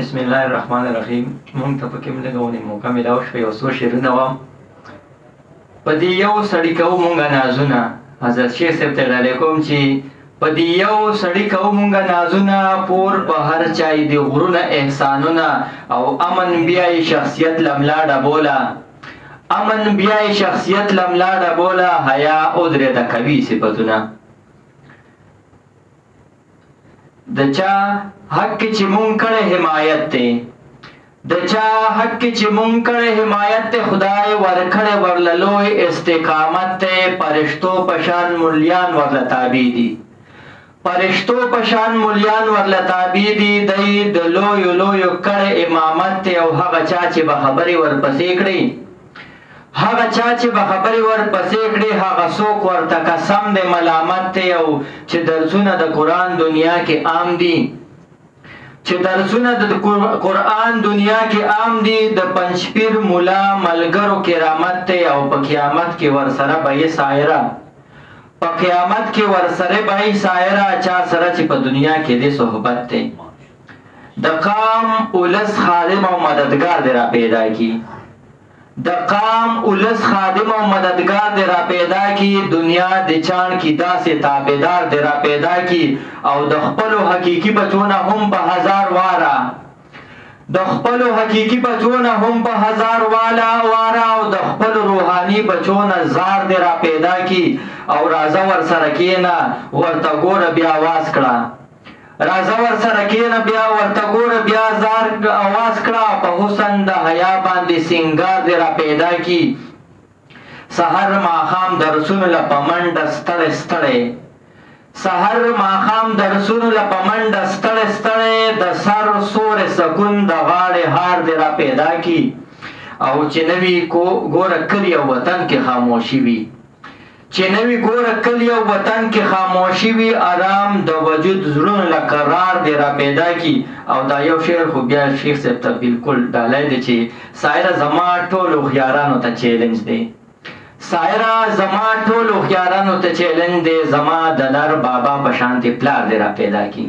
بسم الله الرحمن الرحیم. مونږ ته پکې لږونه موقع ملاو شوه یو څو شعرونه وام. په دې یو سړي کوو مونږه نازونه، حضرت شیخ صاحب ته ډالۍ کوم چې په دې یو سړي کوو مونږه نازونه، پور په هر چای د غرونه احسانونه، او امن بیا یې شخصیت لملاړه بوله، امن بیا یې شخصیت لملاړه بوله، حیا ودرېده قوي صفتونه. د چا حق چې مونږ کړی حمایت دی، د چا حق چې مونږ کړی حمایت دی، خدای ورکړی ورله لوی استقامت دی، پرشتو پشان مولیان ورله تابع دي، پرشتو پشان مولیان ورله تابع دي، دی د لویو لویو کړی امامت دی، او هغه چا چې به خبرې ورپسې کړي، هغه چا چې به خبرې ورپسې کړي، هغه څوک ورته قسم دی ملامت دی، او چې درسونه د قرآن دنیا کې عام دي، چې درسونه د قرآن دنیا کې عام دي، د پنځپیر مولا ملګرو کرامت دی، او په قیامت کې ورسره به یې سایره، په قیامت کې ورسره به یې سایره، چا سره چې په دنیا کې دې صحبت دی. د قام اولس خادم او مددگار دی را پیدا کی، د قام اولس خادم او مددگار دی را پیدا کی، دنیا د چاڼ کی داسې تابعدار دی را پیدا کی، او د خپلو حقیقي بچونه هم په هزار واره، د خپلو حقیقي بچونه هم په هزار واره، او د خپلو روحاني بچونه زار دی را پیدا کی، او راځه ورسره کښېنه ورته ګوره بیا آواز کړه، راځه ورسره کښېنه بیا ورته ګوره بیا زار آواز کړه، په حسن د حیا باندې سینګار دی را پیدا کی، سحر ماښام درسونو له په منډه ستړی ستړی، سحر ماښام درسونو له په منډه ستړی ستړی، د سر سورې سکون د غاړې هار دی را پیدا کی، او چې نوي ګوره کلي او وطن کې خاموشي وي، چې نوی ګوره کلی او وطن کې خاموشي وي، آرام د وجود زړونو له قرار دی را پیدا کی. او دا یو شعر خو بیا شیخ صاحب ته بالکل ډالۍ دی چې سایره زما ټولو هوښیارانو ته چیلنج دی، سایره زما ټولو هوښیارانو ته چیلنج دی، زما د نر بابا په شانتې پلار دی را پیدا کی.